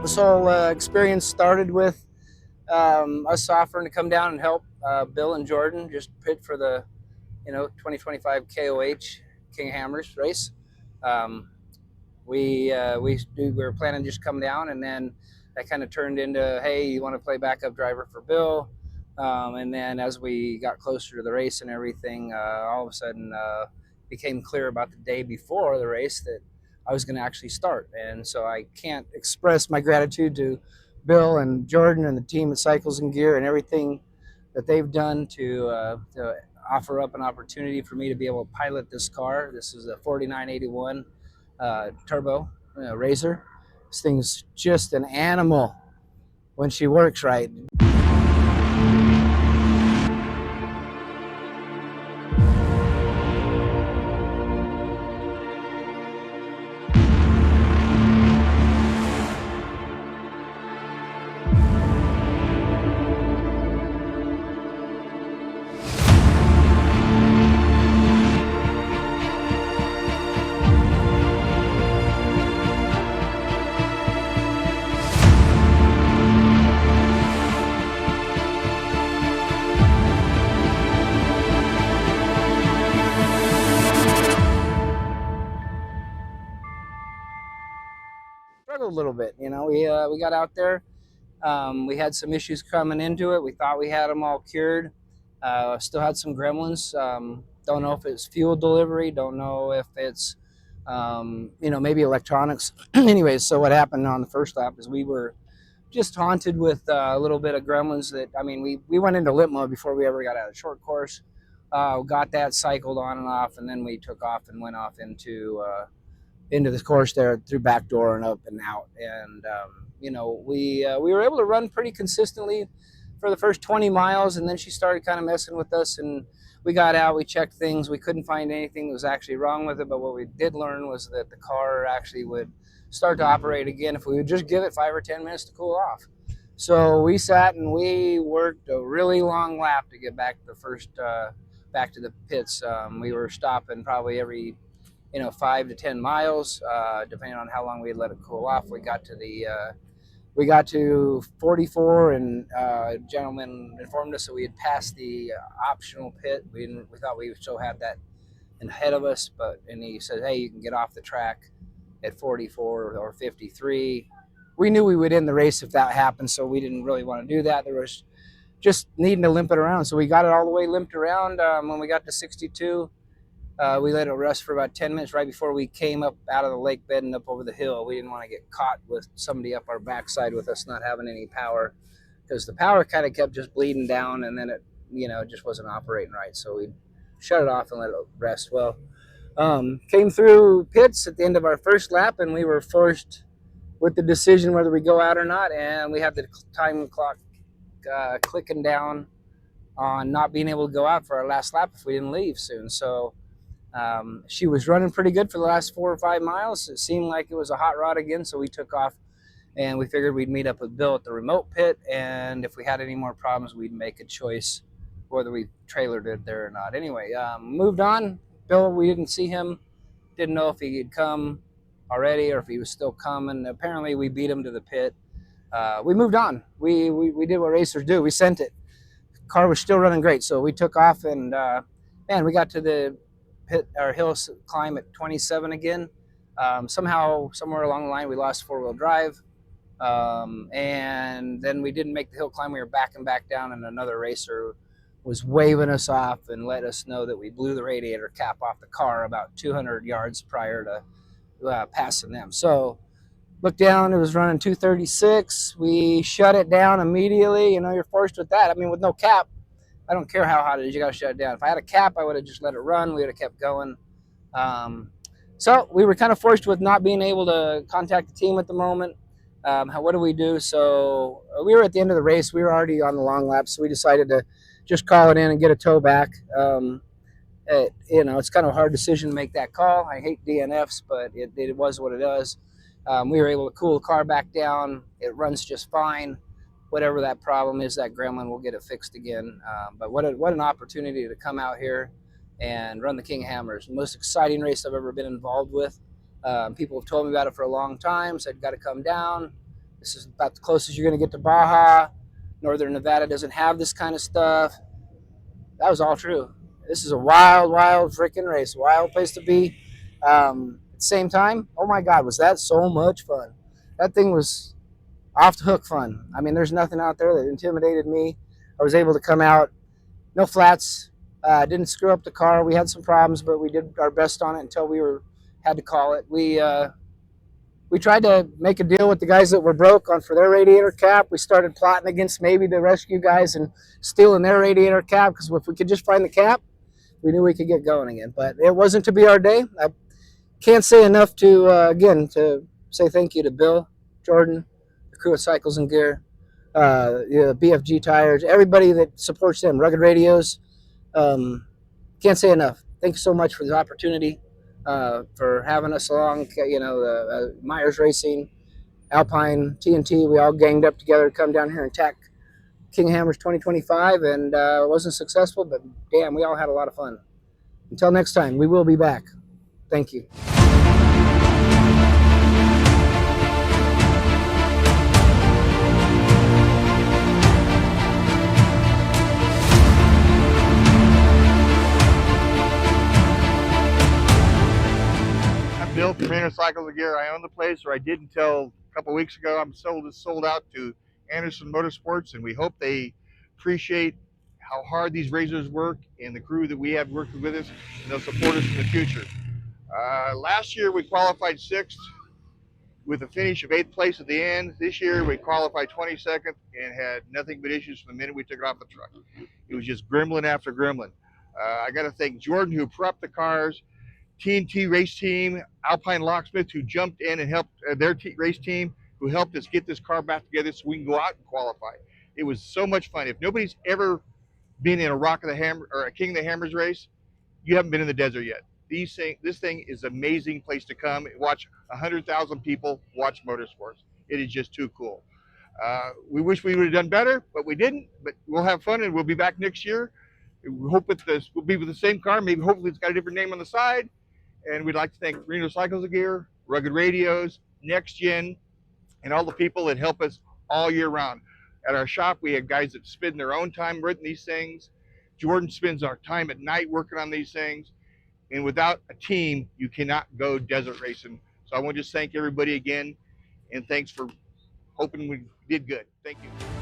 This whole experience started with us offering to come down and help Bill and Jordan just pit for the 2025 KOH King of Hammers race. Um, we were planning to just come down, and then that kind of turned into, hey, you want to play backup driver for Bill? And then as we got closer to the race and everything, all of a sudden became clear about the day before the race that I was going to actually start. And so I can't express my gratitude to Bill and Jordan and the team at Cycles and Gear and everything that they've done to offer up an opportunity for me to be able to pilot this car. This is a 4981 turbo Razor. This thing's just an animal when she works right. Struggled a little bit. We got out there. We had some issues coming into it. We thought we had them all cured. Still had some gremlins. Don't know if it's fuel delivery. Don't know if it's maybe electronics. Anyways, so what happened on the first lap is we were just haunted with a little bit of gremlins. We went into limp mode before we ever got out of the short course. Got that cycled on and off, and then we took off and went off into the course there through back door and up and out. And we were able to run pretty consistently for the first 20 miles, and then she started kind of messing with us, and we got out, we checked things, we couldn't find anything that was actually wrong with it. But what we did learn was that the car actually would start to operate again if we would just give it 5 or 10 minutes to cool off. So we sat and we worked a really long lap to get back back to the pits. We were stopping probably every 5 to 10 miles, depending on how long we had let it cool off. We got to 44, and a gentleman informed us that we had passed the optional pit. We thought we still had that ahead of us, and he said, hey, you can get off the track at 44 or 53. We knew we would end the race if that happened, so we didn't really want to do that. There was just needing to limp it around, so we got it all the way limped around. When we got to 62, we let it rest for about 10 minutes right before we came up out of the lake bed and up over the hill. We didn't want to get caught with somebody up our backside with us not having any power, because the power kind of kept just bleeding down, and then it just wasn't operating right. So we shut it off and let it rest. Well, came through pits at the end of our first lap, and we were forced with the decision whether we go out or not, and we had the time clock clicking down on not being able to go out for our last lap if we didn't leave soon. So she was running pretty good for the last 4 or 5 miles. It seemed like it was a hot rod again, so we took off, and we figured we'd meet up with Bill at the remote pit, and if we had any more problems, we'd make a choice whether we trailered it there or not. Anyway, moved on. Bill, we didn't see him. Didn't know if he had come already or if he was still coming. Apparently, we beat him to the pit. We moved on. We did what racers do. We sent it. The car was still running great, so we took off, and man, we got to the pit or hill climb at 27 again. Somehow, somewhere along the line, we lost 4-wheel drive, and then we didn't make the hill climb. We were backing back down, and another racer was waving us off and let us know that we blew the radiator cap off the car about 200 yards prior to passing them. So looked down, it was running 236. We shut it down immediately. You're forced with that. With no cap, I don't care how hot it is, you got to shut it down. If I had a cap, I would have just let it run. We would have kept going. So we were kind of forced with not being able to contact the team at the moment. What do we do? So we were at the end of the race. We were already on the long lap, so we decided to just call it in and get a tow back. It's kind of a hard decision to make that call. I hate DNFs, but it was what it is. We were able to cool the car back down. It runs just fine. Whatever that problem is, that gremlin, will get it fixed again. But what an opportunity to come out here and run the King of Hammers. The most exciting race I've ever been involved with. People have told me about it for a long time, said got to come down. This is about the closest you're going to get to Baja. Northern Nevada doesn't have this kind of stuff. That was all true. This is a wild, wild freaking race. Wild place to be. At the same time, oh my God, was that so much fun? That thing was off the hook fun. I mean, there's nothing out there that intimidated me. I was able to come out, no flats, didn't screw up the car. We had some problems, but we did our best on it until had to call it. We tried to make a deal with the guys that were broke on for their radiator cap. We started plotting against maybe the rescue guys and stealing their radiator cap, because if we could just find the cap, we knew we could get going again. But it wasn't to be our day. I can't say enough to, again, to say thank you to Bill, Jordan, the crew of Cycles and Gear, BFG Tires, everybody that supports them, Rugged Radios. Can't say enough. Thank you so much for the opportunity, for having us along. Myres Racing, Alpine, TNT, we all ganged up together to come down here and attack King Hammers 2025, and it wasn't successful, but damn, we all had a lot of fun. Until next time, we will be back. Thank you. Bill from Reno Cycles and Gear. I own the place, or I did until a couple weeks ago. I'm sold out to Anderson Motorsports, and we hope they appreciate how hard these racers work and the crew that we have working with us, and they'll support us in the future. Last year we qualified 6th with a finish of 8th place at the end. This year we qualified 22nd and had nothing but issues from the minute we took it off the truck. It was just gremlin after gremlin. I got to thank Jordan, who prepped the cars, TNT race team, Alpine Locksmith, who jumped in and helped their race team, who helped us get this car back together so we can go out and qualify. It was so much fun. If nobody's ever been in a Rock of the Hammer or a King of the Hammers race, you haven't been in the desert yet. This thing is an amazing place to come and watch 100,000 people watch motorsports. It is just too cool. We wish we would have done better, but we didn't. But we'll have fun, and we'll be back next year. We hope we'll be with the same car. Maybe hopefully it's got a different name on the side. And we'd like to thank Reno Cycles and Gear, Rugged Radios, Next Gen, and all the people that help us all year round. At our shop, we have guys that spend their own time writing these things. Jordan spends our time at night working on these things. And without a team, you cannot go desert racing. So I want to just thank everybody again, and thanks for hoping we did good. Thank you.